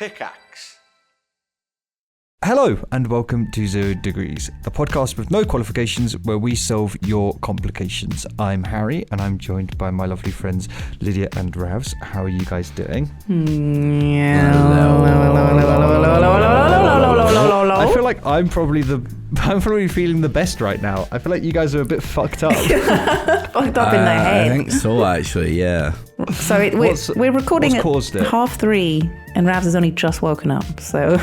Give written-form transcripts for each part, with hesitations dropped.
Pickaxe. Hello and welcome to Zero Degrees, the podcast with no qualifications where we solve your complications. I'm Harry and I'm joined by my lovely friends Lydia and Ravs. How are you guys doing? I feel like I'm probably feeling the best right now. I feel like you guys are a bit fucked up. Fucked up in their head. I think so, actually, yeah. So we're recording at 3:30 and Ravs has only just woken up, so...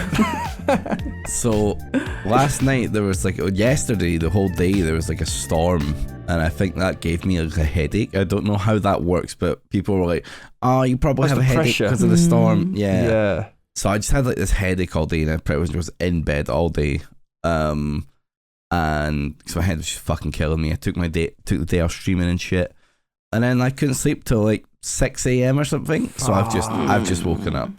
So last night yesterday, the whole day, there was like a storm, and I think that gave me like a headache. I don't know how that works, but people were like, oh, you probably have a headache because of the storm. Yeah. So I just had like this headache all day, and I pretty much was in bed all day. And so my head was just fucking killing me. I took the day off streaming and shit, and then I couldn't sleep till like 6 a.m. or something. So I've just woken up.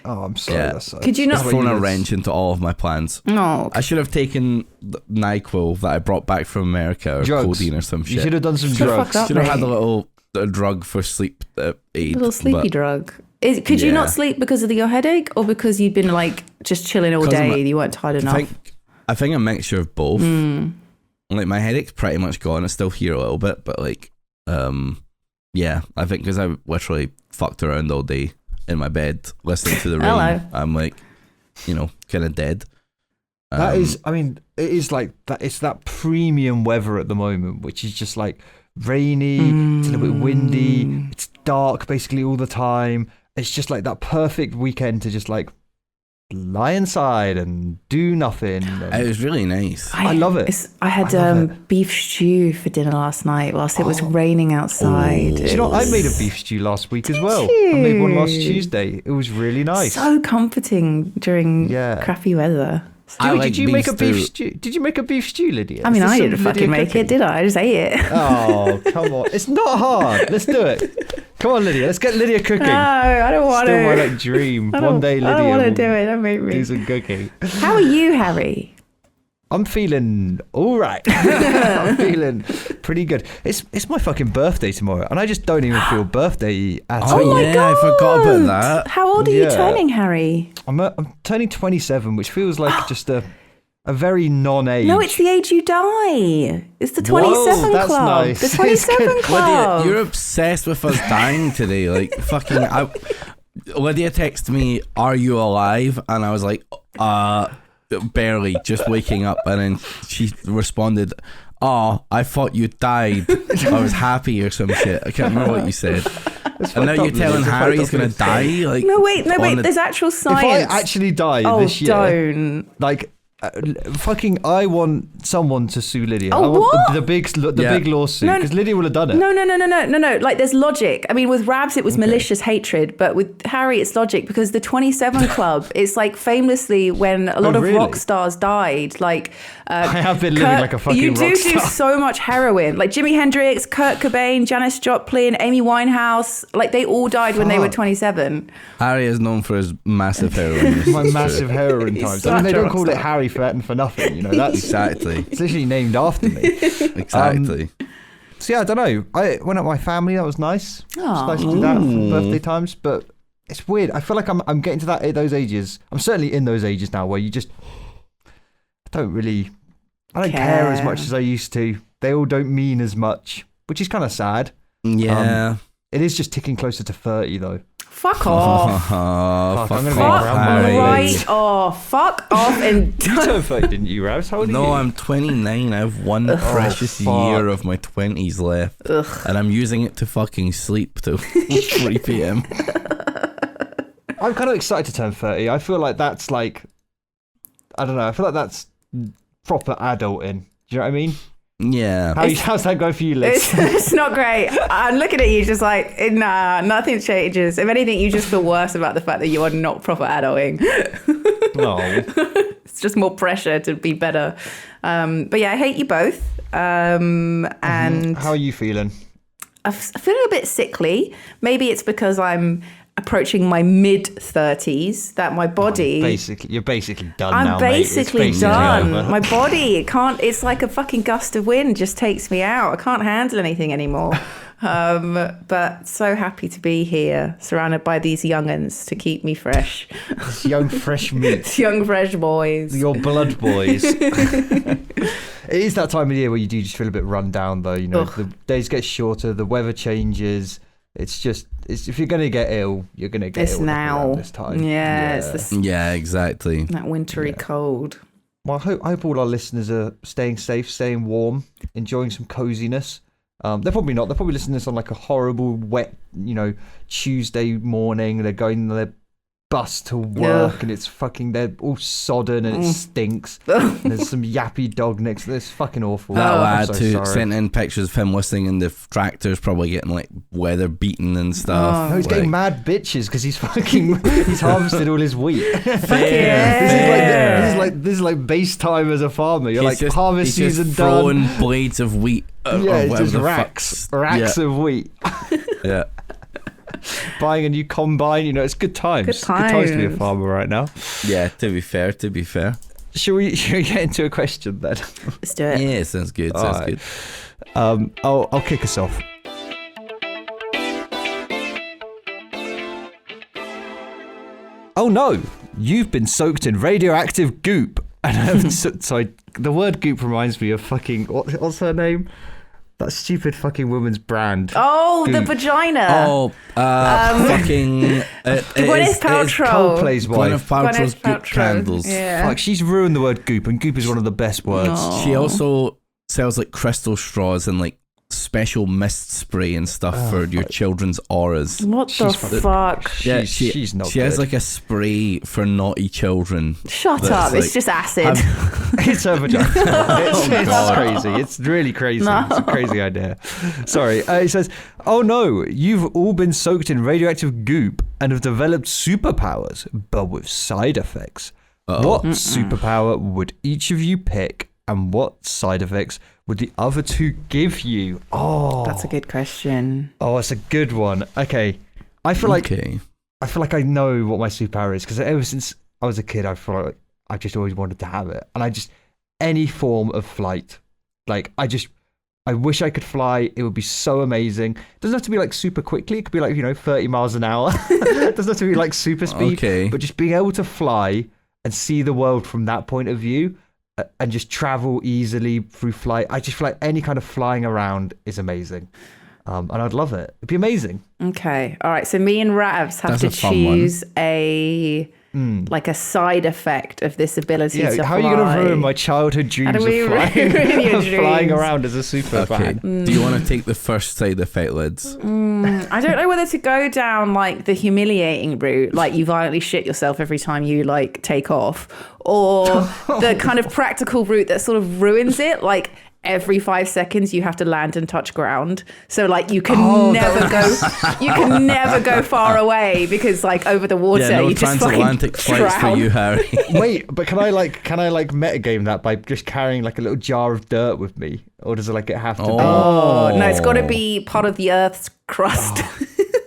Oh, I'm sorry. Yeah. That's Could you not thrown a wrench into all of my plans? No. I should have taken the NyQuil that I brought back from America, or drugs. codeine or some shit. You should have done some drugs. Should have had a drug for sleep aid. A little sleepy drug. Could you not sleep because of your headache, or because you'd been like just chilling all day and you weren't tired enough? I think a mixture of both. Like my headache's pretty much gone. It's still here a little bit, but like, yeah, I think because I literally fucked around all day in my bed listening to the rain. Hello. I'm like, kind of dead. That is, I mean, it is like that. It's that premium weather at the moment, which is just like rainy. It's a little bit windy. It's dark basically all the time. It's just like that perfect weekend to just like lie inside and do nothing. It was really nice. I love it. I had beef stew for dinner last night whilst it was raining outside. Do you know, I made a beef stew last week as well. I made one last Tuesday. It was really nice. So comforting during crappy weather. Did you make a beef stew? Did you make a beef stew, Lydia? I mean, I didn't fucking make it, did I? I just ate it. Oh, come on. It's not hard. Let's do it. Come on, Lydia. Let's get Lydia cooking. No, I don't want to. Still my like dream. One day, Lydia. I don't want to do it. Don't make me. Do some cooking. How are you, Harry? I'm feeling all right. I'm feeling pretty good. It's my fucking birthday tomorrow, and I just don't even feel birthday at all. Oh my God. I forgot about that. How old are you turning, Harry? I'm turning 27, which feels like just a very non-age. No, it's the age you die. It's the 27 that's club. nice. The 27 club. Lydia, you're obsessed with us dying today. Like fucking. Lydia texted me, "Are you alive?" And I was like, barely, just waking up. And then she responded, "Oh, I thought you died. I was happy or some shit." I can't remember what you said. And now you're telling Harry he's gonna die. Like no, wait. There's actual science. If I actually die this year, don't. Like. I want someone to sue Lydia. Oh, I want what? the big lawsuit, because Lydia will have done it. No. Like, there's logic. I mean, with Rabs, it was malicious hatred, but with Harry, it's logic, because the 27 Club, it's like famously when a lot of rock stars died. Like, I have been living like a fucking rock star. You do so much heroin. Like Jimi Hendrix, Kurt Cobain, Janis Joplin, Amy Winehouse. Like, they all died when they were 27. Harry is known for his massive heroin use. My massive heroin times. I mean, they don't call it Harry for nothing, that's exactly. It's literally named after me. Exactly. So yeah, I don't know. I went out with my family. That was nice. It's nice to do that for birthday times, but it's weird. I feel like I'm getting to those ages. I'm certainly in those ages now where I don't care as much as I used to. They all don't mean as much, which is kind of sad. Yeah. It is just ticking closer to 30 though. Fuck off. Fuck off. Fuck off. And you turned 30, didn't you, Ravs? How old are you? No, I'm 29. I have one precious year of my 20s left. And I'm using it to fucking sleep till 3 p.m. I'm kind of excited to turn 30. I feel like that's like, I don't know, I feel like that's proper adulting. Do you know what I mean? Yeah. How's that go for you, Liz? It's not great. I'm looking at you just like, nah, nothing changes. If anything, you just feel worse about the fact that you are not proper adulting. No. It's just more pressure to be better. But yeah, I hate you both. And how are you feeling? I'm feeling a bit sickly. Maybe it's because I'm approaching my mid-30s that my body... You're basically done I'm now, basically mate. It's done. over. My body, it's like a fucking gust of wind just takes me out. I can't handle anything anymore. But so happy to be here, surrounded by these young'uns to keep me fresh. It's young, fresh meat. Young, fresh boys. Your blood boys. It is that time of year where you do just feel a bit run down, though. You know, the days get shorter, the weather changes. It's if you're going to get ill, you're going to get ill now. around this time. Yeah, Yeah, exactly. That wintry cold. Well, I hope all our listeners are staying safe, staying warm, enjoying some coziness. They're probably not. They're probably listening to this on like a horrible, wet, Tuesday morning. They're going their bus to work and it's fucking, they're all sodden and it stinks. And there's some yappy dog next to this. Fucking awful. That lad so who sorry. sent in pictures of him listening and the tractor's probably getting like weather beaten and stuff. No, he's getting mad bitches because he's harvested all his wheat. Yeah. This is like base time as a farmer. You're like harvest he's season just done. throwing blades of wheat. Yeah, it's just the racks fuck's- of wheat. Yeah. Buying a new combine, it's good times. Good times. Good times to be a farmer right now. Yeah, to be fair. Should we get into a question then? Let's do it. Yeah, sounds good. Good. I'll kick us off. Oh no, you've been soaked in radioactive goop. And sorry, the word goop reminds me of fucking what's her name? That stupid fucking woman's brand. Oh, the Goop. vagina. Oh, fucking Gwyneth Paltrow. Coldplay's wife. Gwyneth Paltrow's Gwyneth Goop Paltrow. candles. Yeah. Fuck, she's ruined the word goop, and goop is one of the best words. Oh. She also sells like crystal straws and like special mist spray and stuff for your children's auras. What the fuck? She's not She good. has like a spray for naughty children. Shut that's up. like- It's just acid. It's her vagina. It's God. crazy. It's really crazy. No. It's a crazy idea. Sorry. It says, oh no, you've all been soaked in radioactive goop and have developed superpowers, but with side effects. Uh-oh. What superpower would each of you pick, and what side effects would the other two give you? Oh, That's a good question. Oh, it's a good one. Okay. I feel like I know what my superpower is because ever since I was a kid, I feel like I've just always wanted to have it. And any form of flight, like I wish I could fly. It would be so amazing. It doesn't have to be like super quickly. It could be like, 30 miles an hour. It doesn't have to be like super speed. Okay. But just being able to fly and see the world from that point of view and just travel easily through flight. I just feel like any kind of flying around is amazing. And I'd love it. It'd be amazing. Okay. All right. So me and Ravs have That's to a fun one. choose a side effect of this ability to fly. How are you going to ruin my childhood dreams of do we flying, ruin your of flying dreams? around as a super Okay. fan? Do you want to take the first side effect, Lids? I don't know whether to go down like the humiliating route, like you violently shit yourself every time you like take off, or the kind of practical route that sort of ruins it, like every 5 seconds you have to land and touch ground. So like you can never go far away because like over the water Yeah, no you just fucking transatlantic flights for drown. you, Harry. Wait, but can I metagame that by just carrying like a little jar of dirt with me, or does it have to be? Oh no, it's got to be part of the Earth's crust.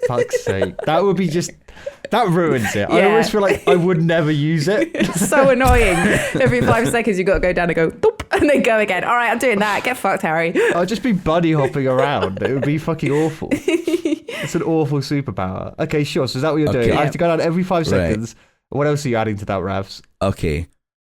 Fuck's sake, that ruins it. I Yeah. always feel like I would never use it. It's so annoying. Every 5 seconds you got to go down and go doop, and then go again. All right, I'm doing that. Get fucked, Harry. I'll just be buddy hopping around. It would be fucking awful. It's an awful superpower. Okay, sure. So is that what you're doing? Okay. I have to go down every 5 Right. seconds. What else are you adding to that, Ravs? Okay.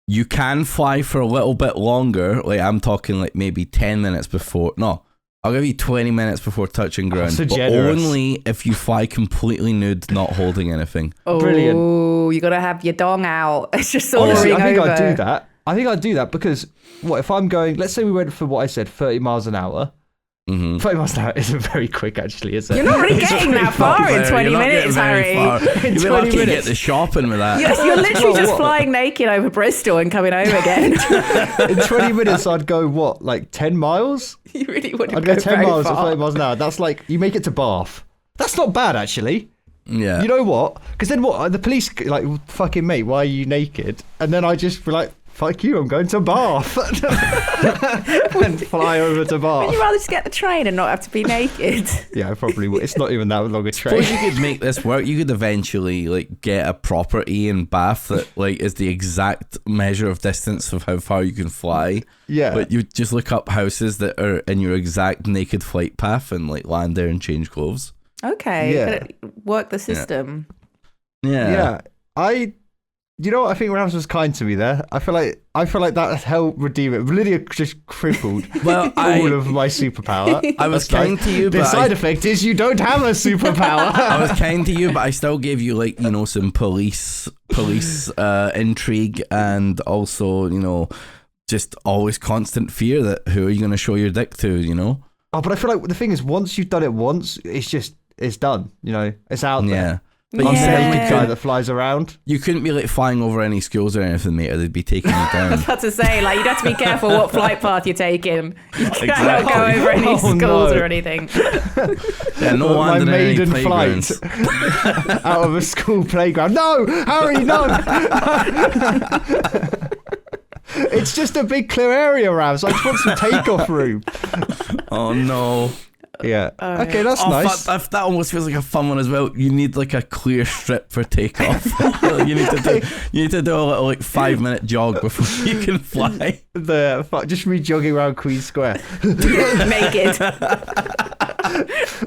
You can fly for a little bit longer. Like I'm talking like maybe 10 minutes before. No, I'll give you 20 minutes before touching ground. so but generous. only if you fly completely nude, not holding anything. Brilliant. Oh, you got to have your dong out. It's just Honestly, soaring I think over. I'd do that. I think I'd do that because what if I'm going? Let's say we went for what I said, 30 miles an hour. 30 miles an hour isn't very quick, actually, is it? You're not really getting that far in 20 You're not getting minutes, very Harry. far. You'll be 20 lucky to get minutes. the shopping with that. You're literally Well, just what? flying naked over Bristol and coming home again. In 20 minutes, I'd go what, like 10 miles? You really wouldn't I'd go 10 very miles at far. 30 miles an hour. That's like you make it to Bath. That's not bad, actually. Yeah. You know what? Because then what? The police like fucking mate. Why are you naked? And then I just be like, fuck you, I'm going to Bath. And fly over to Bath. Would you rather just get the train and not have to be naked? Yeah, I probably would. It's not even that long a train. Suppose you could make this work. You could eventually like get a property in Bath that like is the exact measure of distance of how far you can fly. Yeah. But you just look up houses that are in your exact naked flight path and like land there and change clothes. Okay, Yeah. work the system. Yeah. You know what? I think Rams was kind to me there. I feel like that helped redeem it. Lydia just crippled all of my superpower. I was That's kind to you, the but side effect is you don't have a superpower. I was kind to you, but I still gave you like, you know, some police intrigue, and also, you know, just always constant fear that who are you going to show your dick to, you know? Oh, but I feel like the thing is, once you've done it once, it's done. You know, it's out there. Yeah. But I'm the naked guy that flies around. You couldn't be like flying over any schools or anything, mate, or they'd be taking you I down. was about to say, like, you'd have to be careful what flight path you're taking. You cannot go over any Oh, schools no. or anything. Yeah, no My wonder any maiden flight playgrounds. out of a school playground. No, Harry, no. It's just a big clear area, Rams. I just want some takeoff room. Oh no. Yeah. Okay, that's nice. That almost feels like a fun one as well. You need like a clear strip for takeoff. you need to do a little like 5-minute jog before you can fly. Just me jogging around Queen Square. Naked.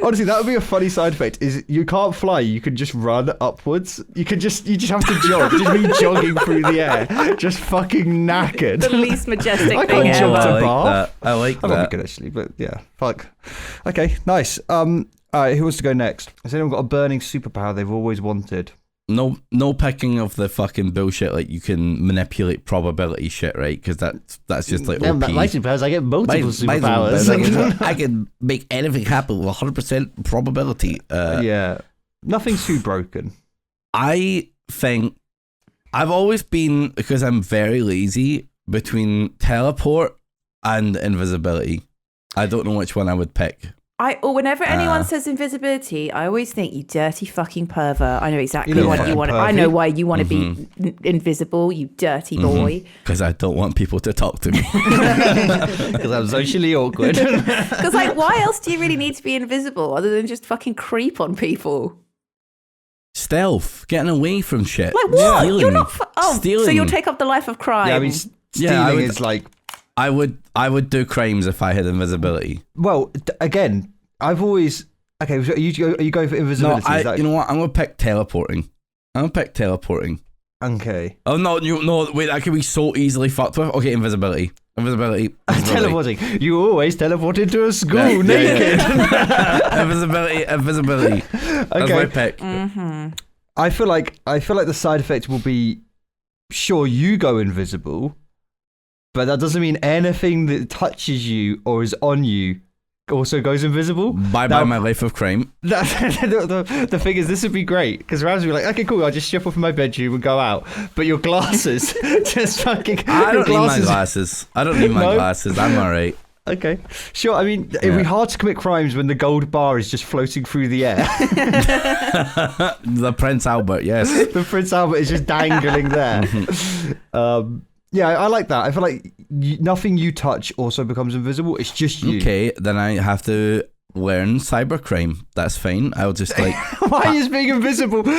Honestly, that would be a funny side effect. Is you can't fly, you can just run upwards. You just have to jog. Just me jogging through the air, just fucking knackered. The least majestic I thing can't jump ever. to Bath. I like I'm not that. good actually, but yeah, fuck. Okay, nice. All right, who wants to go next? Has anyone got a burning superpower they've always wanted? No picking of the fucking bullshit like you can manipulate probability shit, right? Because that's just like OP. My superpowers, I get multiple superpowers. I can make anything happen with 100% probability. Yeah, nothing's too broken. I think I've always been, because I'm very lazy, between teleport and invisibility. I don't know which one I would pick. Whenever anyone says invisibility, I always think, you dirty fucking pervert. I know exactly You what you want. I know why you want to be invisible, you dirty boy. Because I don't want people to talk to me. Because I'm socially awkward. Because, like, why else do you really need to be invisible other than just fucking creep on people? Stealth, getting away from shit. Like, what? Stealing. You're not. Stealing. So you'll take up the life of crime. Yeah, I mean, stealing is like. I would do crimes if I had invisibility. Well, again, I've always. Okay, so are you going for invisibility? No, you know what? I'm gonna pick teleporting. Okay. Oh no, wait, that could be so easily fucked with. Okay, invisibility. Teleporting. You always teleported to a school Yeah, naked. Invisibility. That's my pick. Mm-hmm. I feel like the side effect will be, sure, you go invisible, but that doesn't mean anything that touches you or is on you also goes invisible. Bye my life of crime. The thing is, this would be great because Rams would be like, okay, cool, I'll just ship off in my bedroom and go out. But your glasses, just fucking. I don't need my glasses. I'm alright. Okay, sure. I mean, it'd be hard to commit crimes when the gold bar is just floating through the air. The Prince Albert, yes. The Prince Albert is just dangling there. Yeah, I like that. I feel like nothing you touch also becomes invisible. It's just you. Okay, then I have to learn cybercrime. That's fine. I'll just like. Why are you being invisible? Can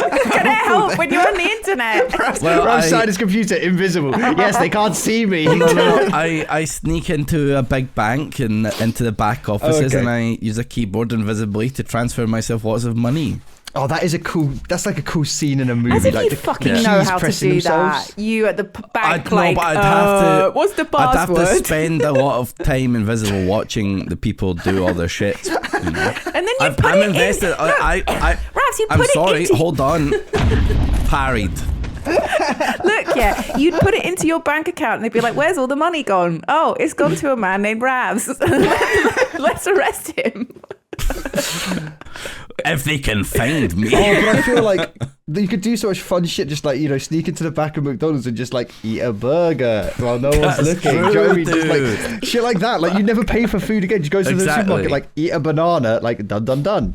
it help when you're on the internet? Outside his computer, invisible. Yes, they can't see me. No. I sneak into a big bank and into the back offices, Okay. and I use a keyboard invisibly to transfer myself lots of money. Oh, that's like a cool scene in a movie. As if like you the fucking keys know how to pressing do themselves. that. You at the bank, No, but I'd have to. what's the I'd have to password? spend a lot of time invisible watching the people do all their shit. You know? And then you put I'm it invested. in. Raps, you I'm put sorry. it into. Hold on. Parried. Look, yeah, you'd put it into your bank account and they'd be like, where's all the money gone? Oh, it's gone to a man named Ravs. Let's arrest him. If they can find me. Oh, but I feel like you could do so much fun shit, just like, sneak into the back of McDonald's and just like eat a burger while no one's looking. True, Do you know what I mean? Just dude. like shit like that. Like you never pay for food again. You go to the Exactly. supermarket, like eat a banana, like done.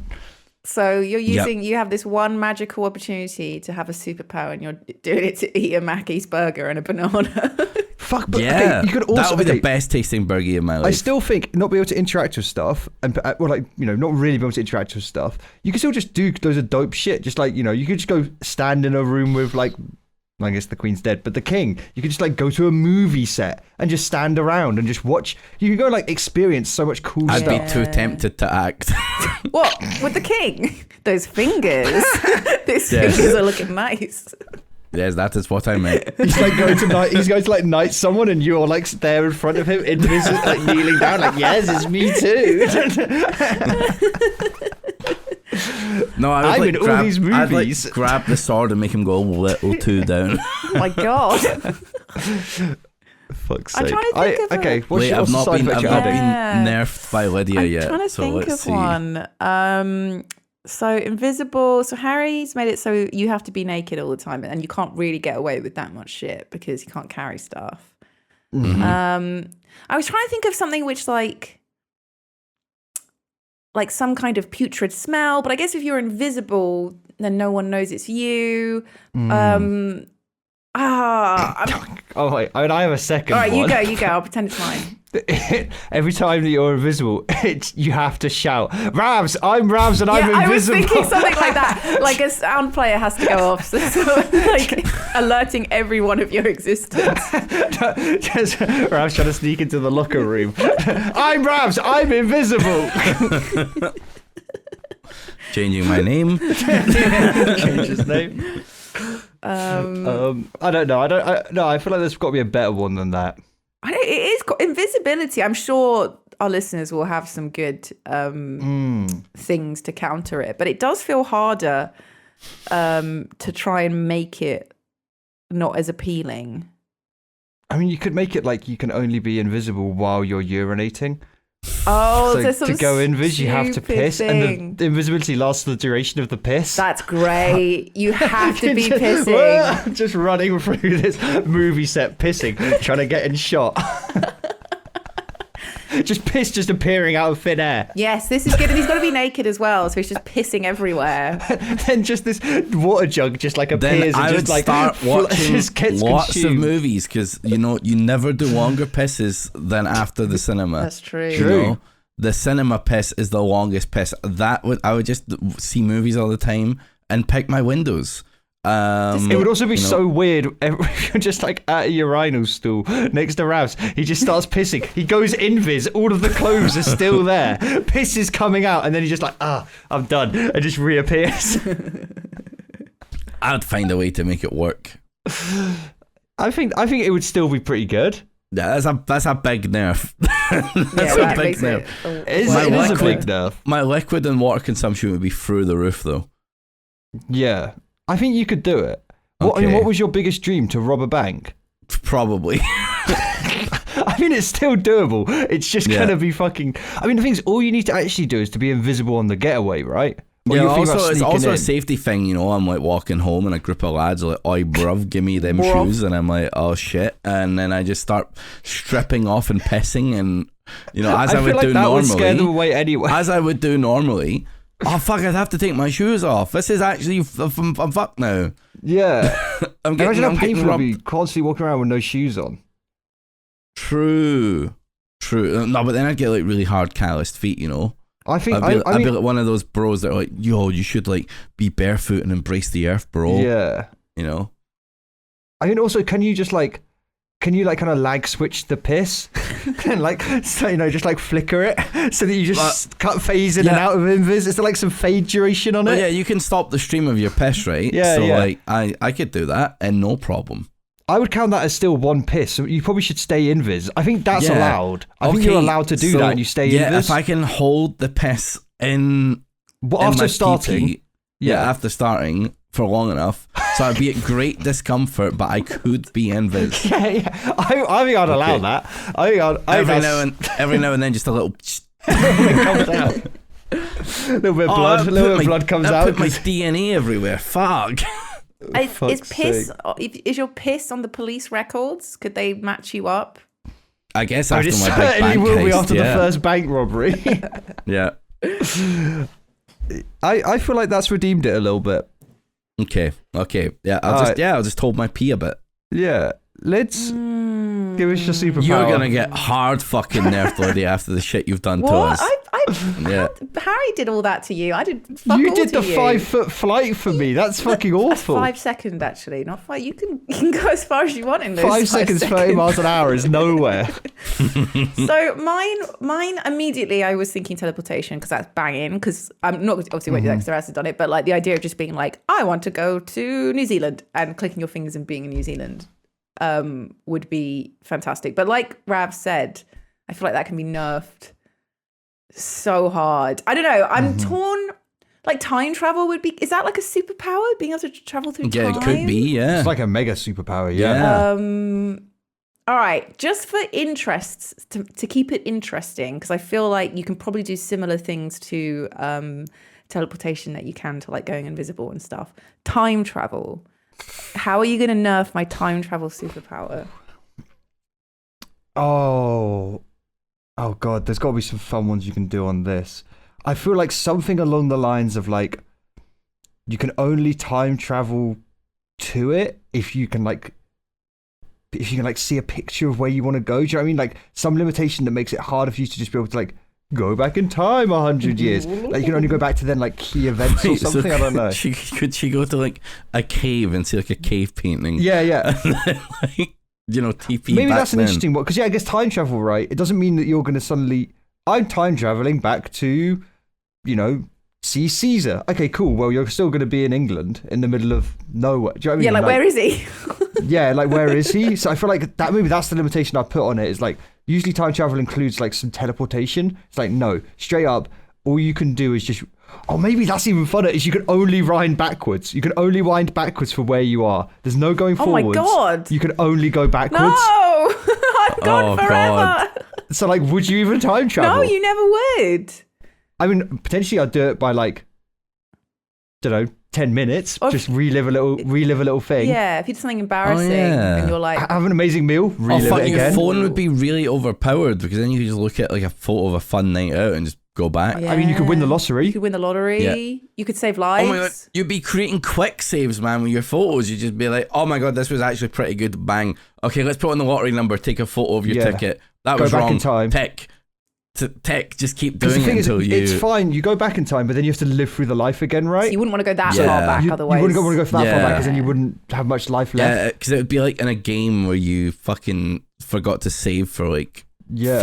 So you're using, you have this one magical opportunity to have a superpower and you're doing it to eat a Mackey's burger and a banana. Fuck, but Yeah, okay, you could also that would be the best tasting burger in my life. I still think not be able to interact with stuff, and well, like not really be able to interact with stuff. You can still just do those are dope shit. Just like you could just go stand in a room with like, I guess the Queen's dead, but the King. You could just like go to a movie set and just stand around and just watch. You can go like experience so much cool I'd stuff. be too tempted to act. What with the King? Those fingers. Those fingers are looking nice. Yes, that is what I meant. He's like going to like knight someone, and you're like there in front of him, invisible, like kneeling down, like yes, it's me too. No, I would I'm like in all grab, these I'd movies. like grab the sword and make him go a little too down. Oh my god. Fuck's I'm sake. trying to think of okay, a- what's Wait, your I've not side been effect you're adding? Yeah. nerfed by Lydia I'm yet. trying to So think let's of see. one. So invisible. So Harry's made it so you have to be naked all the time, and you can't really get away with that much shit because you can't carry stuff. Mm-hmm. I was trying to think of something which like some kind of putrid smell, but I guess if you're invisible, then no one knows it's you. Oh wait, I have a second. All right, one. you go. I'll pretend it's mine. Every time that you're invisible, you have to shout, "Ravs, I'm Ravs, and I'm I was invisible." thinking something like that. Like a sound player has to go off, so like alerting everyone of your existence. Just Ravs trying to sneak into the locker room. I'm Ravs, I'm invisible. Changing my name. Change his name. I don't know. I feel like there's got to be a better one than that. It is invisibility. I'm sure our listeners will have some good things to counter it, but it does feel harder to try and make it not as appealing. I mean, you could make it like you can only be invisible while you're urinating. Oh, So there's some to go invis, you have to stupid piss, thing. and the invisibility lasts the duration of the piss. That's great. You have to be pissing. Just running through this movie set, pissing, trying to get in shot. Just piss just appearing out of thin air. Yes, this is good. And he's got to be naked as well, so he's just pissing everywhere. Then just this water jug just like Then appears I and would just like start watching just gets lots of consumed. movies because you never do longer pisses than after the cinema. That's true. You know? The cinema piss is the longest piss. I would just see movies all the time and pick my windows. It would also be so weird if you're just like at a urinal stool next to Ravs. He just starts pissing. He goes invis. All of the clothes are still there. Piss is coming out, and then he's just like, I'm done, and just reappears. I'd find a way to make it work. I think it would still be pretty good. Yeah, that's a big nerf. That's that a big makes nerf. It is a big nerf. My liquid and water consumption would be through the roof, though. Yeah, I think you could do it. What was your biggest dream? To rob a bank? Probably. I mean, it's still doable. It's just gonna be fucking. I mean, the thing is, all you need to actually do is to be invisible on the getaway, right? Or Yeah, you're thinking about it's sneaking also in. a safety thing, I'm like walking home and a group of lads are like, oi bruv, give me them shoes, and I'm like, oh shit, and then I just start stripping off and pissing, and as I feel would like do that normally, would scare them away anyway. as I would do normally. Oh fuck! I'd have to take my shoes off. This is actually I'm fucked now. Yeah, imagine how painful it'd be robbed. constantly walking around with no shoes on. True. No, but then I'd get like really hard calloused feet. I think I'd I be mean, like one of those bros that are like, yo, you should like be barefoot and embrace the earth, bro. yeah. I mean, also, can you kind of lag switch the piss and just like flicker it so that you just cut phase in and out of invis? Is there like some fade duration on Well, it? yeah, you can stop the stream of your piss, right? Yeah, so yeah. like I could do that and no problem. I would count that as still one piss. So you probably should stay invis. I think that's Yeah. allowed. I think you're allowed to do that and you stay yeah, invis. if I can hold the piss in After my starting. PP, after starting for long enough, so I'd be at great discomfort, but I could be invis. Yeah. I think I'd allow that. I think Every now and then, just a little. it comes out. A little bit of blood. A little bit of blood comes I out. put my DNA everywhere. Fuck. Is your piss on the police records? Could they match you up? I guess I after mean, it my big certainly bank will be heist, after the first bank robbery. Yeah. I feel like that's redeemed it a little bit. Okay. Yeah. I'll just hold my pee a bit. Yeah. Let's give us your superpower. You're gonna get hard fucking nerfed, Lodi, after the shit you've done to What? us. Yeah. Harry did all that to you. I did fuck You all did to the you. 5-foot flight for me. That's fucking That's awful. 5 seconds, actually. Not 5. You can go as far as you want in those 5 seconds, 30 miles an hour is nowhere. So mine immediately, I was thinking teleportation because that's banging. Because I'm not obviously won't do that because has done it, but like the idea of just being like, I want to go to New Zealand and clicking your fingers and being in New Zealand would be fantastic. But like Rav said, I feel like that can be nerfed so hard. I don't know. I'm torn. Like time travel would be. Is that like a superpower? Being able to travel through time? Yeah, it could be. Yeah. It's like a mega superpower, yeah. All right, just for interests, to keep it interesting, because I feel like you can probably do similar things to teleportation that you can to like going invisible and stuff. Time travel. How are you going to nerf my time travel superpower? Oh God, there's got to be some fun ones you can do on this. I feel like something along the lines of like, you can only time travel to it if you can like see a picture of where you want to go. Do you know what I mean? Like some limitation that makes it harder for you to just be able to like go back in time 100 years. Like you can only go back to then like key events or something. I don't know. Could she go to like a cave and see like a cave painting? Yeah. And then, like, TP. Maybe back that's an then. interesting one because I guess time travel, right? It doesn't mean that you're going to suddenly. I'm time traveling back to, see Caesar. Okay, cool. Well, you're still going to be in England in the middle of nowhere. Do you know what I mean? Yeah, like where is he? Yeah, like where is he? So I feel like that maybe that's the limitation I put on it. Is like usually time travel includes like some teleportation. It's like no, straight up, all you can do is just. Oh, maybe that's even funner. Is you can only wind backwards. You can only wind backwards for where you are. There's no going forwards. Oh my God. You can only go backwards. No, I'm gone forever. God. So like, would you even time travel? No, you never would. I mean, potentially I'd do it by like, don't know, 10 minutes. Or just relive a little thing. Yeah, if you did something embarrassing yeah. and you're like, Have an amazing meal. Relive fuck, it your again. phone would be really overpowered because then you could just look at like a photo of a fun night out and just go back. yeah. I mean, you could win the You lottery. could win the lottery. Yeah. You could save Oh my God, lives. you'd be creating quick saves, man, with your photos. You'd just be like, oh my God, this was actually pretty good. Bang. Okay, let's put on the lottery number, take a photo of your Yeah. ticket. That Go was back wrong. in time. Tick, just keep Because doing the thing it is, until you... it's fine. You go back in time, but then you have to live through the life again, right? So you wouldn't want to go that Yeah. far back you otherwise. wouldn't want to go that far Yeah. back because then you wouldn't have much life left. Yeah, because it would be like in a game where you fucking forgot to save for like Yeah.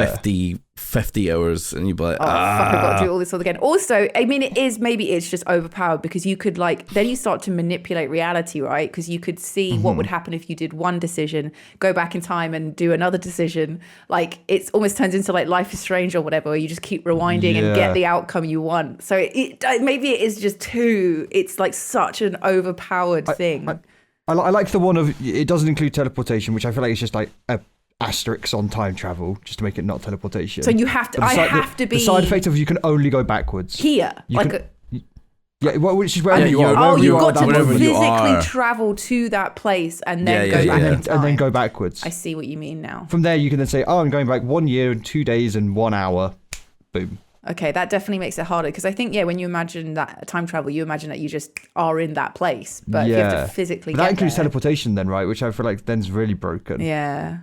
50 hours and you'd be like, Oh fuck! I've got to do all this all again. Also, I mean, maybe it's just overpowered because you could then you start to manipulate reality, right? Because you could see what would happen if you did one decision, go back in time and do another decision. Like it almost turns into like Life is Strange or whatever, where you just keep rewinding and Yeah. get the outcome you want. So maybe it is just it's like such an overpowered thing. I like the one of, it doesn't include teleportation, which I feel like it's just like a asterisk on time travel just to make it not teleportation. So you have to. But I have to be the side effect of you can only go backwards. here. You Like can- Yeah, which is wherever Yeah, you are. you're- oh, wherever you've are, got to wherever you physically are. travel to that place and then Yeah, go yeah, back yeah. in and time. then go backwards. I see what you mean now. From there, you can then say, "Oh, I'm going back 1 year and 2 days and 1 hour." Boom. Okay, that definitely makes it harder because I think when you imagine that time travel, you imagine that you just are in that place, but if you have to physically But that get includes there. teleportation, then, right? Which I feel like then's really broken. Yeah,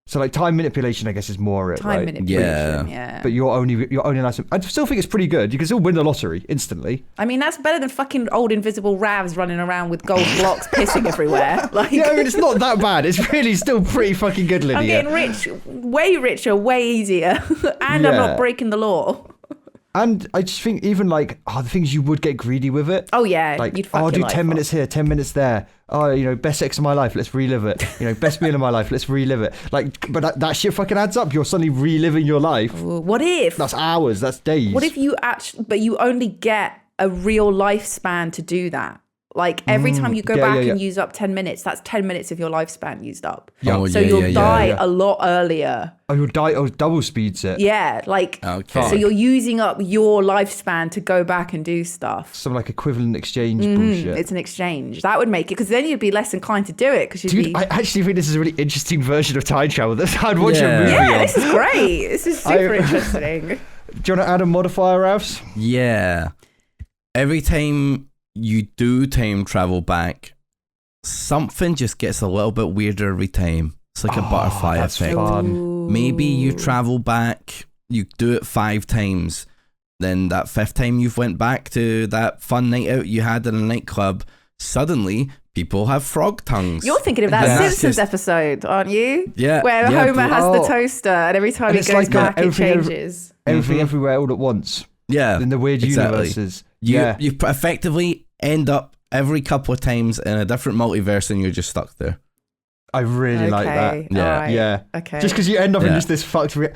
So like time manipulation, I guess, is more it, time right? manipulation. Yeah, But you're only allowed to. I still think it's pretty good. You can still win the lottery instantly. I mean that's better than fucking old invisible Ravs running around with gold blocks pissing everywhere. Like, Yeah, I mean, it's not that bad. It's really still pretty fucking good, Lydia. I'm getting rich, way richer, way easier, and I'm Yeah. not breaking the law. And I just think even like the things you would get greedy with it. Oh yeah, Like, you'd fuck I'll your do life 10 up. minutes here, 10 minutes there. Oh, best sex of my life, let's relive it. Best meal of my life, let's relive it. Like, but that shit fucking adds up. You're suddenly reliving your life. Ooh, what if? That's hours, that's days. What if you but you only get a real lifespan to do that? Like every time you go back and use up 10 minutes, that's 10 minutes of your lifespan used up. Oh, So yeah, you'll yeah, die yeah. a lot earlier. Oh, you'll die, double speeds it. Yeah, like Okay. so you're using up your lifespan to go back and do stuff. Some like equivalent exchange bullshit. It's an exchange. That would make it because then you'd be less inclined to do it because you'd Dude, be. I actually think this is a really interesting version of time travel. I'd watch Yeah. a movie Yeah, on. this is great. This is super interesting. Do you want to add a modifier, Ravs? Yeah. Every time you do time travel back, something just gets a little bit weirder every time. It's like a butterfly that's effect. fun. Maybe you travel back, you do it 5 times. Then that 5th time you've went back to that fun night out you had in a nightclub, suddenly people have frog tongues. You're thinking of that Yeah. Simpsons episode, aren't you? Yeah. Where yeah, Homer has the toaster, and every time And he it's goes like back, it everything- changes. Everything everywhere all at once. Yeah. In the weird exactly. universes. You Yeah. you effectively end up every couple of times in a different multiverse and you're just stuck there. I really like that. Okay, Yeah. alright, Yeah. Okay. Just because you end up in Yeah. just this fucked. The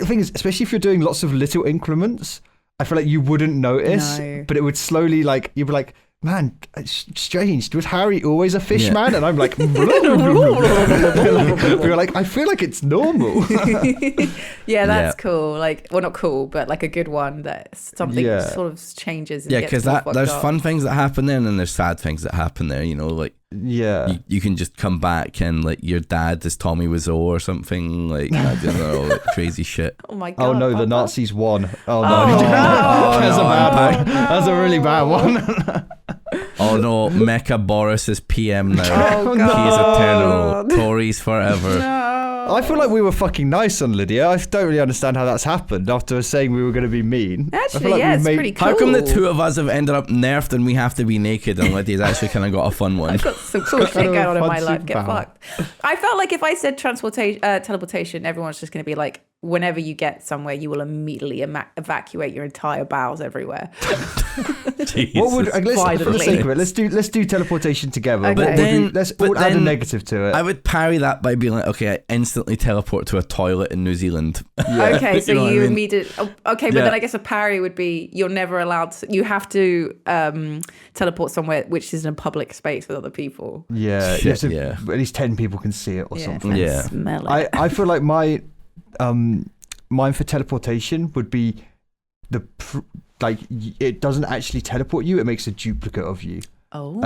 thing is, especially if you're doing lots of little increments, I feel like you wouldn't notice, No. but it would slowly you'd be like, man, it's strange. Was Harry always a fish Yeah. man? And I'm like, we were like, I feel like it's normal. Yeah, that's Yeah. cool. Like, well, not cool, but like a good one that something Yeah. sort of changes. And Yeah, gets because more fucked there's up. fun things that happen there and then there's sad things that happen there, you know, like Yeah. you can just come back and like your dad is Tommy Wiseau or something, like I don't know, like crazy shit. Oh my god. Oh no, the Papa. Nazis won. Oh no, Oh, no. that's a bad Oh, one. That's a really bad one. Oh no, Mecha Boris is PM now. Oh Oh, god. He's eternal. Tories forever. No. I feel like we were fucking nice on Lydia. I don't really understand how that's happened after saying we were going to be mean. I Actually, feel like yeah, we it's made- pretty cool. How come the two of us have ended up nerfed and we have to be naked and Lydia's actually kind of got a fun one? I've got some cool shit kind of going on in fun my life. Get superpower. fucked. I felt like if I said teleportation, everyone's just going to be like, whenever you get somewhere, you will immediately evacuate your entire bowels everywhere. What would Jesus. let's, for the Violently. sake of it, let's do teleportation together. Okay. What But would then- let's but all add a then negative to it. I would parry that by being like, okay, I instantly teleport to a toilet in New Zealand. Okay, so You know what I you mean? immediately. Okay, but Yeah. then I guess a parry would be you're never allowed to. You have to teleport somewhere which is in a public space with other people. yeah, you Shit, have to- yeah. at least 10 people can see it or something. and Yeah. smell it. I feel like my mine for teleportation would be it doesn't actually teleport you, it makes a duplicate of you. oh,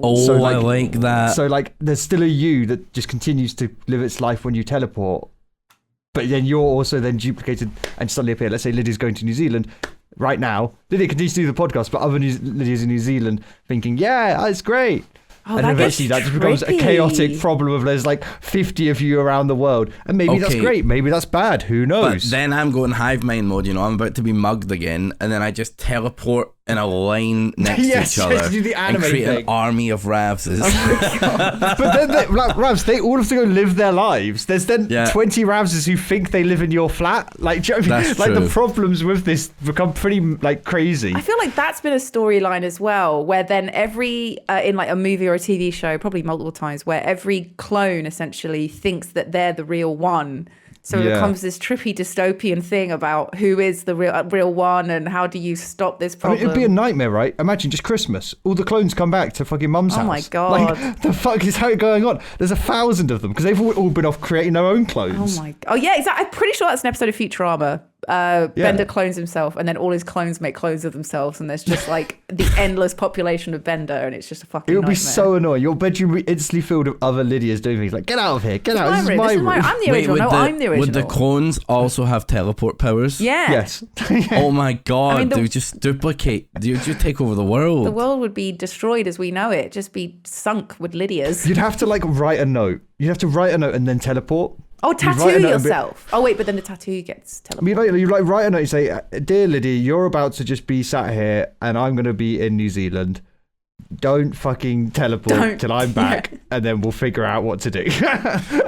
Oh, So, I like that. So there's still a you that just continues to live its life when you teleport, but then you're also then duplicated and suddenly appear. Let's say Lydia's going to New Zealand right now. Lydia continues to do the podcast, but other Lydia's in New Zealand thinking, yeah, it's great. Oh, And that eventually that gets just becomes a trippy. chaotic problem of there's like 50 of you around the world. And maybe that's Okay. great. Maybe that's bad. Who But knows? then I'm going hive mind mode, you know, I'm about to be mugged again, and then I just teleport in a line next Yes, to each other yes, do the and anime create thing. an army of Ravses. But then, Ravs, they all have to go live their lives. There's then Yeah. 20 Ravses who think they live in your flat. Like, do you know what I mean? That's Like, true. the problems with this become pretty, crazy. I feel like that's been a storyline as well, where then every in like a movie or a TV show, probably multiple times, where every clone essentially thinks that they're the real one. So it Yeah. becomes this trippy dystopian thing about who is the real one and how do you stop this I mean, problem. it'd be a nightmare, right? Imagine just Christmas. All the clones come back to fucking mum's house. Oh my God. Like, the fuck is going on? There's 1,000 of them because they've all been off creating their own clones. Oh my! Oh yeah, exactly. I'm pretty sure that's an episode of Futurama. Bender clones himself, and then all his clones make clones of themselves, and there's just like the endless population of Bender, and it's just a fucking. It would be nightmare. so annoying. Your bedroom would be instantly filled with other Lydias doing things like, get out of here, get out. This is my room. I'm the original. No, I'm the original. would the clones also have teleport powers? Yeah. Yes. Oh my god, I mean, they would just duplicate. They would just take over the world. The world would be destroyed as we know it, just be sunk with Lydia's. You'd have to write a note. You'd have to write a note and then teleport. Oh, You'd write a tattoo note and be- yourself. Oh wait, but then the tattoo gets I mean, teleported. you write a note. You say, "Dear Lydia, you're about to just be sat here, and I'm going to be in New Zealand. Don't fucking teleport Don't. till I'm back, and then we'll figure out what to do."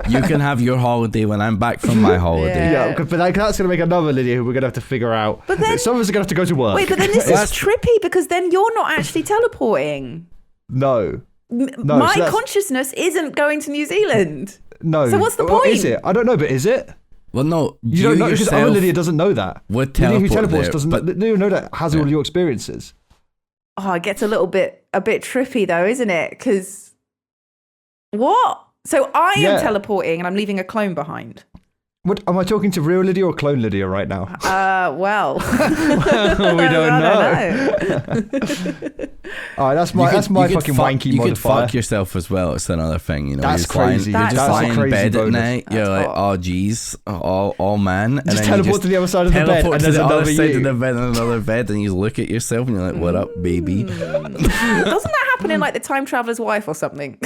You can have your holiday when I'm back from my holiday. Yeah. Yeah, but that's going to make another Lydia who we're going to have to figure out. But then- some of us are going to have to go to work. Wait, but then this is That's- trippy because then you're not actually teleporting. No, My so that's- consciousness isn't going to New Zealand. no. So what's the Or point? Is it? I don't know, but is it? Well, no, You don't know because yourself other Lydia doesn't know that. would Lydia who teleport teleports there, doesn't but know that has all your experiences. Oh, it gets a bit trippy though, isn't it? Because what? So I Yeah. am teleporting and I'm leaving a clone behind. What am I talking to, real Lydia or clone Lydia right now? Well, We don't I know. All right, that's my you could fucking fuck, wanky you could modifier. fuck yourself as well. It's another thing, you know. That's you're just crazy. Lying, you're just That's a lying in crazy bed bonus. at night. You're That's like, hot. oh geez, oh man, and Just then teleport you just to the other side of the bed, teleport and to there's the other another side you. of the bed and another bed, and you look at yourself and you're like, what up, baby? doesn't that happen in like The Time Traveler's Wife or something?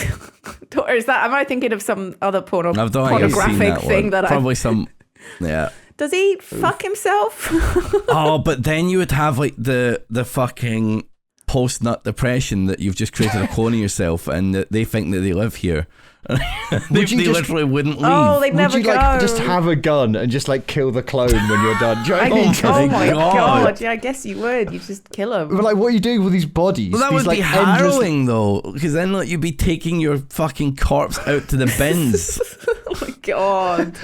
Or is that? Am I thinking of some other I don't think I've seen pornographic that thing one. that Probably some. Yeah. Does he fuck himself? Oh, but then you would have like the fucking post-nut depression that you've just created a clone of yourself, and that they think that they live here. they literally wouldn't leave. Oh, they never Would you go. like just have a gun and just like kill the clone when you're done? Do you know what I mean? Oh my God. god! Yeah, I guess you would. You just kill him. But like, what are you doing with these bodies? Well, that These, would be like, endless- harrowing though, because then like, you'd be taking your fucking corpse out to the bins. Oh my god!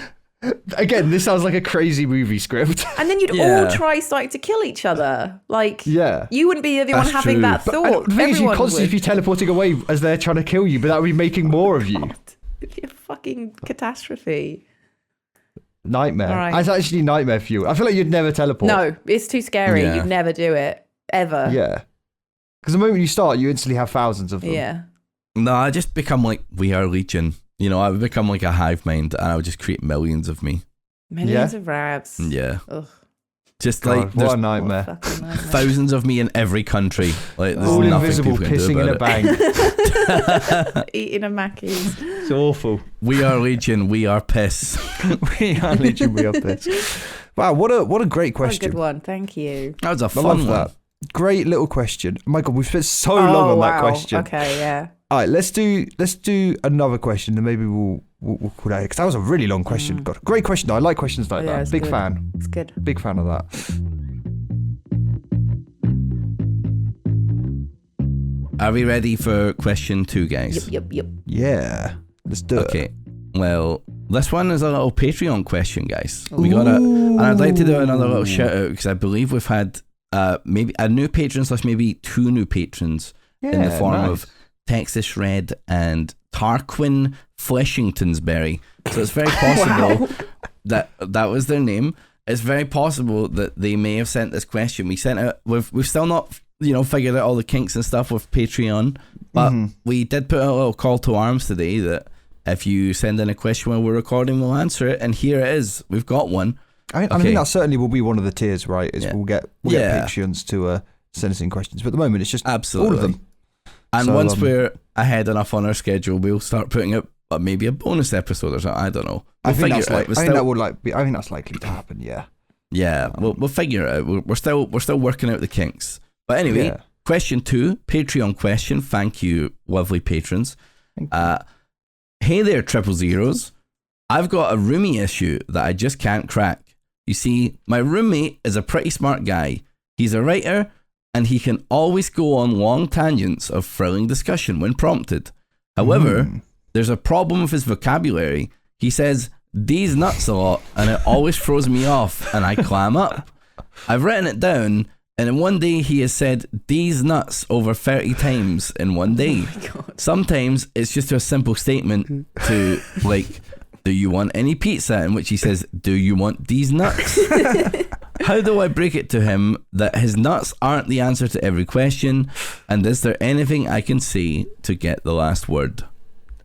Again, this sounds like a crazy movie script. And then you'd Yeah. all try starting to kill each other. Like, Yeah. you wouldn't be the only one That's having true. that And thought. the thing is, you'd Everyone constantly would. be teleporting away as they're trying to kill you, but that would be making more of you. It'd be a fucking catastrophe. Nightmare. All right. That's actually nightmare fuel. I feel like you'd never teleport. No, it's too scary. Yeah. You'd never do it. Ever. Yeah. Because the moment you start, you instantly have thousands of them. Yeah. No, I just become like We Are Legion. You know, I would become like a hive mind, and I would just create millions of me. Millions of rabs. Yeah. Ugh. Just God, like what there's a nightmare. What a fucking nightmare. thousands of me in every country. Like there's All nothing invisible, people can do pissing in a about bank. Eating a Mackey's. It's awful. We are Legion. We are piss. We are literally we are pissed. Wow, what a great What a question. good one. Thank you. That was a I fun love one. that. Great little question. My God, we've spent so long on that question. Okay, yeah. All right, let's do another question, and maybe we'll call that because that was a really long question. God, great question. Though. I like questions like Yeah, that. it's Big good. fan. It's good. Big fan of that. Are we ready for question 2, guys? Yep. Yeah, let's do it. Okay. Well, this one is a little Patreon question, guys. We got and I'd like to do another little shout out because I believe we've had maybe a new patron / maybe 2 new patrons in the form of Texas Red and Tarquin Fleshingtonsberry. So it's very possible that was their name. It's very possible that they may have sent this question. We sent out. We've still not figured out all the kinks and stuff with Patreon, but we did put out a little call to arms today that if you send in a question while we're recording, we'll answer it. And here it is. We've got one. I think that certainly will be one of the tiers, right? Is we'll get Patreons to send us in questions. But at the moment, it's just Absolutely. all of them. And So, once we're ahead enough on our schedule, we'll start putting up maybe a bonus episode or something. I don't know. I think figure that's it out. I think that's likely to happen. Yeah. Yeah, we'll figure it out. We're still working out the kinks. But anyway, Yeah. question 2, Patreon question. Thank you, lovely patrons. Thank you. Hey there, 000s. I've got a roomie issue that I just can't crack. You see, my roommate is a pretty smart guy. He's a writer, and he can always go on long tangents of thrilling discussion when prompted. However, there's a problem with his vocabulary. He says "these nuts" a lot, and it always throws me off, and I clam up. I've written it down, and in one day he has said "these nuts" over 30 times in one day. Sometimes it's just a simple statement to like, "Do you want any pizza?" in which he says, "Do you want these nuts?" How do I break it to him that his nuts aren't the answer to every question? And is there anything I can say to get the last word?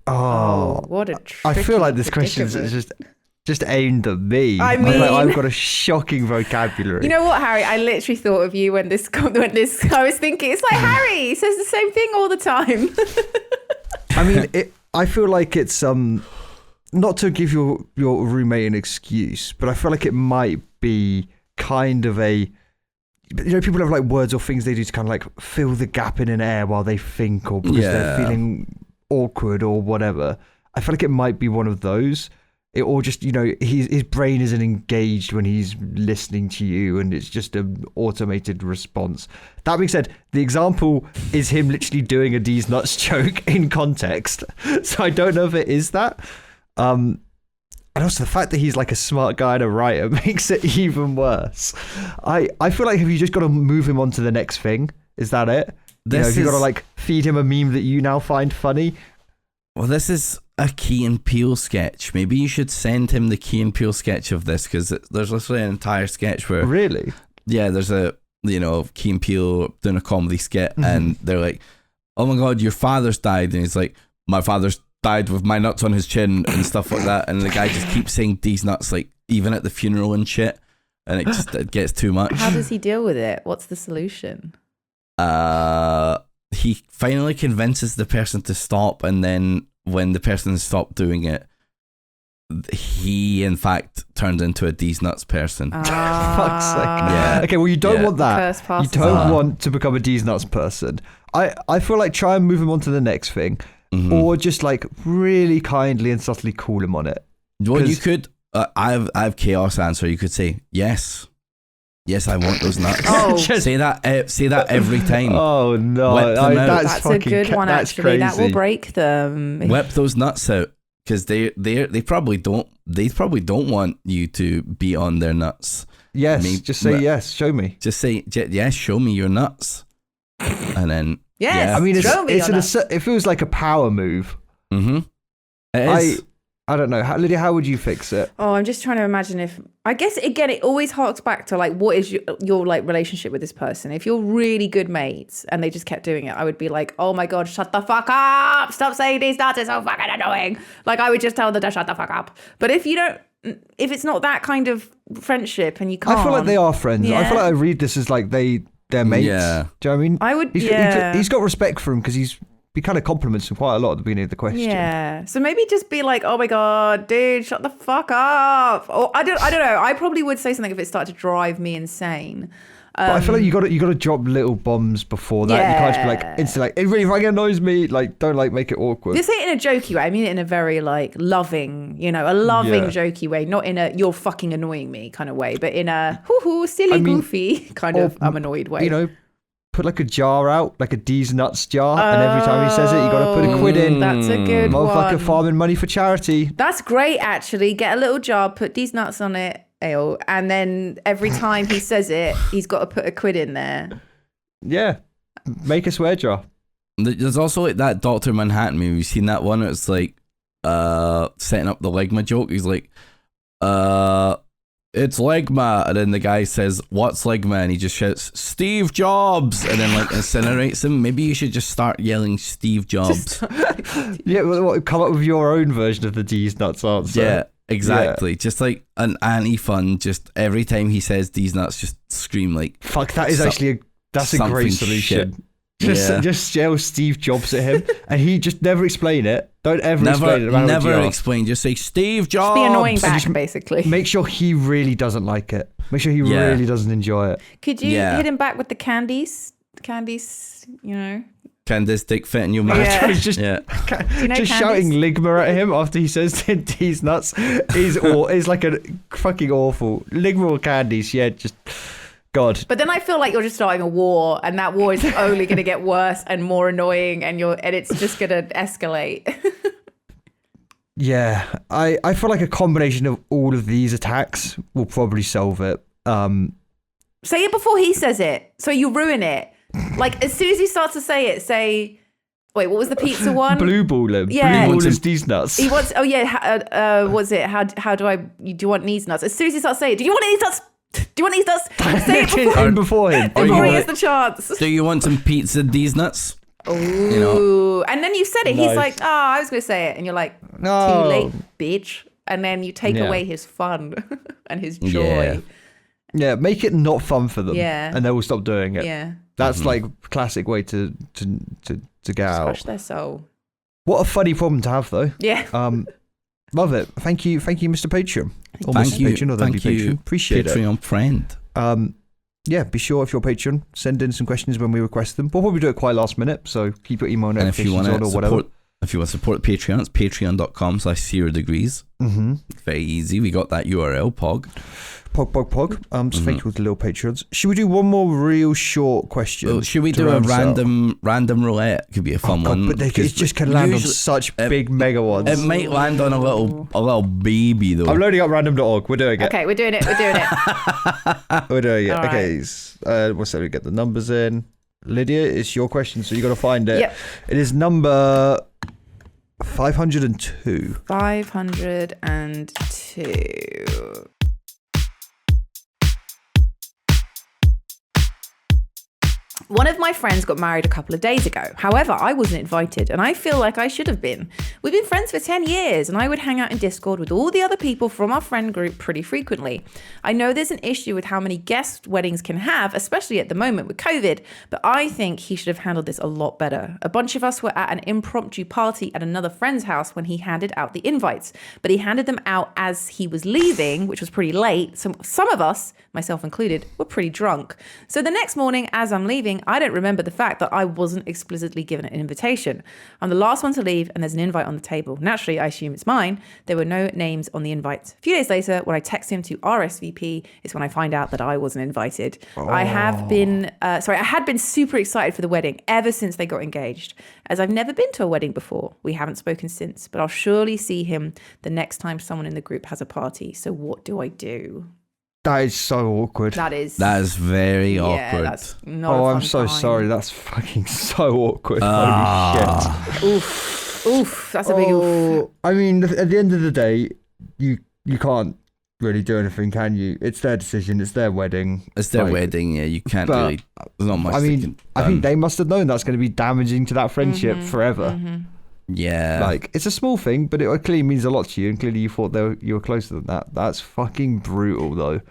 Oh, what a I feel tricky like this question is predicament. just aimed at me. I feel like mean- I've got a shocking vocabulary. You know what, Harry? I literally thought of you when this. I was thinking, it's like Harry. He says the same thing all the time. I mean, I feel like it's not to give your roommate an excuse, but I feel like it might be kind of a. People have like words or things they do to kind of like fill the gap in an air while they think, or because they're feeling awkward or whatever. I feel like it might be one of those. Or just, his brain isn't engaged when he's listening to you, and it's just an automated response. That being said, the example is him literally doing a D's nuts joke in context. So I don't know if it is that. And also the fact that he's like a smart guy and a writer makes it even worse. I feel like have you just got to move him on to the next thing? Is that it? Have you got to like feed him a meme that you now find funny? Well, this is a Key and Peele sketch. Maybe you should send him the Key and Peele sketch of this, because there's literally an entire sketch where Really? yeah, there's a Key and Peele doing a comedy skit, and they're like, "Oh my god, your father's died," and he's like, "My father's died with my nuts on his chin," and stuff like that, and the guy just keeps saying "these nuts" like even at the funeral and shit, and it gets too much. How does he deal with it? What's the solution? He finally convinces the person to stop, and then when the person stopped doing it, he in fact turned into a D's nuts person. Fuck's sake. Yeah. Okay, well, you don't want that. Curse You passes don't on. want to become a D's nuts person. I feel like try and move him on to the next thing, or just like really kindly and subtly call him on it. Well, you could. I have chaos answer. You could say yes. Yes, I want those nuts. Oh. Say that every time. Oh no, Whip them out. that's That's a fucking good one, that's actually. That will crazy. break them. Whip those nuts out, because they probably don't want you to be on their nuts. Yes, Me- just say but- yes. Show me. Just say yes. Show me your nuts, and then Yes. I mean, Show me your nuts. it feels like a power move. it is. I don't know, Lydia. How would you fix it? Oh, I'm just trying to imagine if, I guess again, it always harks back to like, what is your like relationship with this person? If you're really good mates and they just kept doing it, I would be like, oh my God, shut the fuck up. Stop saying these nuts. It's so fucking annoying. Like I would just tell them to shut the fuck up. But if it's not that kind of friendship and you can't. I feel like they are friends. I Yeah. feel like I read this as like they're mates. Yeah. Do you know what I mean? I would, He's got respect for him because he kind of compliments him quite a lot at the beginning of the question. Yeah. So maybe just be like, oh my God, dude, shut the fuck up. Or I don't know. I probably would say something if it started to drive me insane. But I feel like you got to drop little bombs before that. You can't just be like instantly like, it really fucking annoys me. Like, don't like make it awkward. Just say it in a jokey way. I mean it in a very like loving, a loving Yeah. jokey way, not in a you're fucking annoying me kind of way, but in a hoo silly goofy kind of I'm annoyed way. You know, put like a jar out, like a D's nuts jar, and every time he says it, you got to put a quid in. That's a good Motherfucker one. farming money for charity. That's great, actually. Get a little jar, put these nuts on it, ale, and then every time he says it, he's got to put a quid in there. Yeah, make a swear jar. There's also like that Dr. Manhattan movie. You've seen that one? It's like setting up the Ligma joke. He's like, it's Ligma, and then the guy says, what's Ligma? And he just shouts, Steve Jobs, and then like incinerates him. Maybe you should just start yelling Steve Jobs. Yeah, come up with your own version of the D's nuts answer. Yeah, exactly. Just like an anti-fun, just every time he says these nuts, just scream like, Fuck, that is actually that's a great something solution. shit. Just yell Steve Jobs at him, and he just never explain it. Don't ever explain it. Never explain. Just say Steve Jobs. Be annoying back, basically. Make sure he really doesn't like it. Make sure he really doesn't enjoy it. Could you hit him back with the candies? Candies, Can this dick fit in your mouth? Yeah. He's just Do you know just candies? shouting Ligma at him after he says D's nuts is like a fucking awful. Ligma or candies, yeah, just God. But then I feel like you're just starting a war, and that war is only going to get worse and more annoying, and it's just going to escalate. Yeah, I feel like a combination of all of these attacks will probably solve it. Say it before he says it, so you ruin it. Like as soon as he starts to say it, say, "Wait, what was the pizza one?" Blue ball him. Yeah. Blue ball is these nuts. He wants. Oh yeah. Was it? How do you want these nuts? As soon as he starts saying it, do you want these nuts? Do you want these nuts? Say it before him. before he has the chance. Do you want some pizza these nuts? Ooh. And then you said it. He's Nice. like, "Oh, I was going to say it," and you're like, No. "Too late, bitch." And then you take Yeah. away his fun and his joy. Yeah, make it not fun for them. Yeah. And they will stop doing it. Yeah. That's like classic way to get out. Crush their soul. What a funny problem to have though. Yeah. Love it. Thank you, Mr. Patreon. Or Thank Mrs. you. Patreon, or Thank Patreon. you, Appreciate Patreon friend. it. Yeah, be sure if you're a patron, send in some questions when we request them. We'll probably do it quite last minute, so keep your email And if you notifications want on to or whatever. support Patreon, it's patreon.com/ZeroDegrees. Mm-hmm. Very easy. We got that URL, Pog. Pog. So thank you to the little patrons. Should we do one more real short question? Well, should we to do a round us out? random roulette? Could be a fun one. But it because just can land on usually- such big mega ones. It might land on a little baby though. I'm loading up random.org. We're doing it. Okay, we're doing it. We're doing it. All Okay. What's that? We get the numbers in. Lydia, it's your question, so you got to find it. Yep. It is number 502. 502. One of my friends got married a couple of days ago. However, I wasn't invited, and I feel like I should have been. We've been friends for 10 years, and I would hang out in Discord with all the other people from our friend group pretty frequently. I know there's an issue with how many guest weddings can have, especially at the moment with COVID, but I think he should have handled this a lot better. A bunch of us were at an impromptu party at another friend's house when he handed out the invites, but he handed them out as he was leaving, which was pretty late. So some of us, myself included, were pretty drunk. So the next morning, as I'm leaving, I don't remember the fact that I wasn't explicitly given an invitation. I'm the last one to leave, and there's an invite on the table. Naturally, I assume it's mine. There were no names on the invites. A few days later, when I text him to RSVP, is when I find out that I wasn't invited. I had been super excited for the wedding ever since they got engaged, as I've never been to a wedding before. We haven't spoken since, but I'll surely see him the next time someone in the group has a party. So what do I do? That is so awkward. That is very awkward. That's not a fun I'm so time. sorry. That's fucking so awkward. Holy shit. Oof, that's a big oof. I mean, at the end of the day, you can't really do anything, can you? It's their decision. It's their wedding. It's their wedding. Yeah, you can't really. There's not much. I mean, I think they must have known that's going to be damaging to that friendship forever. Yeah. Like, it's a small thing, but it clearly means a lot to you, and clearly you thought you were closer than that. That's fucking brutal, though.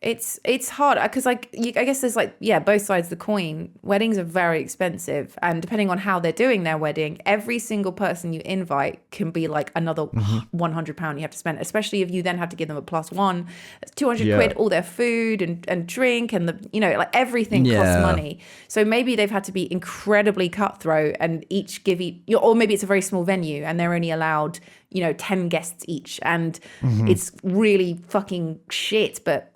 It's hard because I guess there's both sides of the coin. Weddings are very expensive, and depending on how they're doing their wedding, every single person you invite can be like another £100 you have to spend, especially if you then have to give them a +1. It's 200 quid, all their food and drink, and everything costs money. So maybe they've had to be incredibly cutthroat and each or maybe it's a very small venue and they're only allowed 10 guests each, and it's really fucking shit, but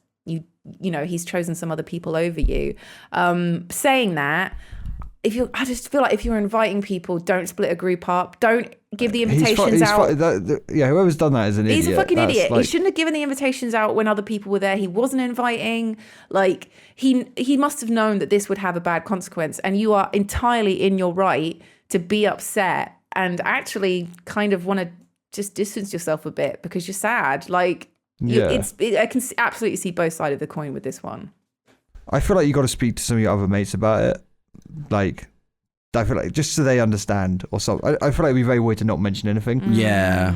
he's chosen some other people over you. Saying that, I just feel like if you're inviting people, don't split a group up. Don't give the invitations out. Whoever's done that is an idiot. He's a fucking idiot. He shouldn't have given the invitations out when other people were there. He wasn't inviting. He must have known that this would have a bad consequence, and you are entirely in your right to be upset and actually kind of want to just distance yourself a bit because you're sad. I can absolutely see both sides of the coin with this one. I feel like you got to speak to some of your other mates about it. I feel like just so they understand or something. I feel like it'd be very weird to not mention anything. Yeah.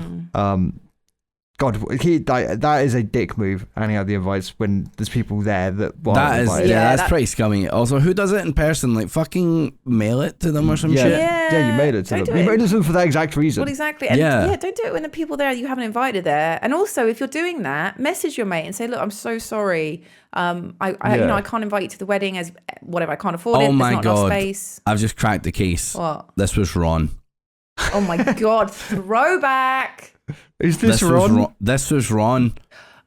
God, that is a dick move, handing out the invites when there's people there that want that's pretty scummy. Also, who does it in person? Fucking mail it to them or some shit? Yeah, you mailed it to them. You mailed it to them for that exact reason. Well, exactly. And don't do it when the people there you haven't invited there. And also, if you're doing that, message your mate and say, look, I'm so sorry. I can't invite you to the wedding as whatever. I can't afford it. Oh my There's not God. enough space. I've just cracked the case. What? This was Ron. Oh my God. Throwback. Is this Ron? This was Ron.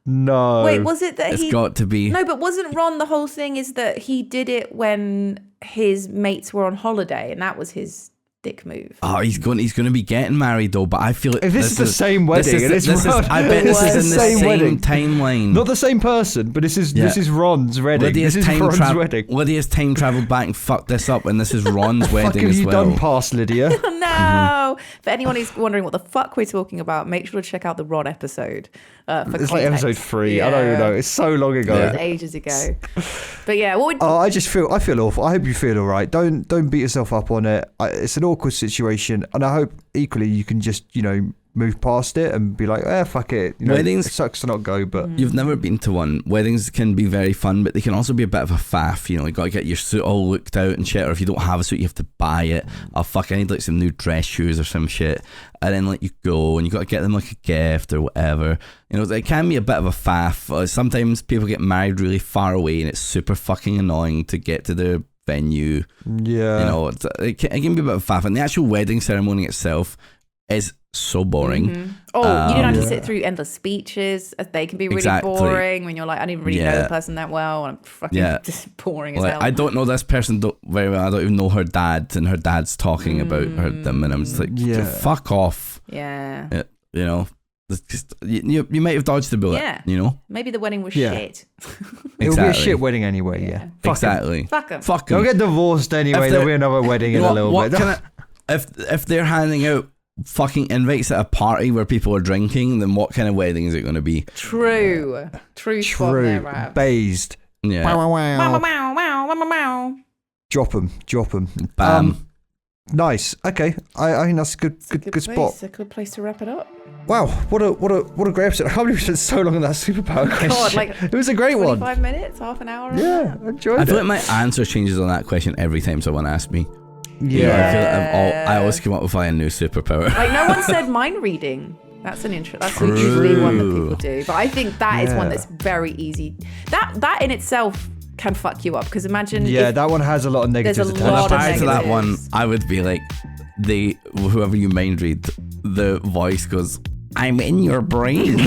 No. Wait, was it that It's got to be. No, but wasn't Ron the whole thing is that he did it when his mates were on holiday and that was his dick move? Oh, he's going to be getting married though, but I feel like if this is the same wedding, I bet this is in the same timeline. Not the same person, but this is Ron's wedding. Lydia's this is Ron's wedding. Lydia's time traveled back and fucked this up, and this is Ron's wedding as well. What have you done past Lydia? No. For anyone who's wondering what the fuck we're talking about, make sure to check out the Ron episode. It's like episode 3. I don't even know. It's so long ago. It was ages ago. But yeah, what would... I feel awful. I hope you feel all right. Don't beat yourself up on it. It's an awkward situation, and I hope equally you can just move past it and be like, fuck it. Weddings, it sucks to not go, but you've never been to one. Weddings can be very fun, but they can also be a bit of a faff. You got to get your suit all looked out and shit, or if you don't have a suit, you have to buy it. Oh fuck, I need some new dress shoes or some shit, and then you go and you got to get them a gift or whatever. It can be a bit of a faff. Sometimes people get married really far away, and it's super fucking annoying to get to their venue. Yeah, it can be a bit of a faff, and the actual wedding ceremony itself is so boring. Mm-hmm. You don't have to sit through endless speeches. They can be really boring when you're like, I didn't really know the person that well, and I'm fucking just boring as hell. I don't know this person very well. I don't even know her dad, and her dad's talking about them, and I'm just like, fuck off. Yeah. You might have dodged the bullet. Yeah. Maybe the wedding was shit. It'll be a shit wedding anyway. Yeah. Exactly. Fuck them. They'll get divorced anyway. There'll be another wedding in a little bit. If they're handing out fucking invites at a party where people are drinking, then what kind of wedding is it going to be? True. Spot there, Rab. Based. Yeah. Wow. Drop them. Bam. Nice. Okay. I think that's a good spot. It's a good place to wrap it up. Wow. What a great episode. I can't believe we spent so long on that superpower question. God, like it was a great 25 one. minutes, half an hour. Yeah, I enjoyed I it. feel like my answer changes on that question every time someone asks me. Yeah. I feel like I always come up with a new superpower. Like no one said mind reading. That's an intro. That's True. usually one that people do. But I think that is one Yeah. that's very easy. That in itself can fuck you up because imagine. Yeah, if that one has a lot of negatives There's a attached. lot of Prior to that one, negatives. I would be like, whoever you mind read, the voice goes, "I'm in your brain."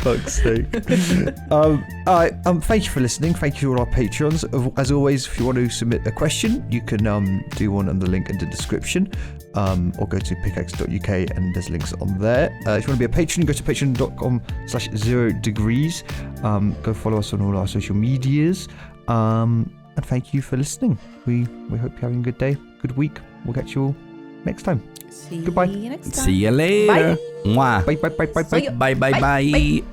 Fuck's sake. Thank you for listening. Thank you to all our patrons. As always, if you want to submit a question, you can do one on the link in the description, or go to pickaxe.uk and there's links on there. If you want to be a patron, go to patreon.com/ZeroDegrees. Go follow us on all our social medias. And thank you for listening. We hope you're having a good day, good week. We'll catch you all next time. See Goodbye. you next time. See you later. Bye. Mwah. Bye. See you. Bye. Bye.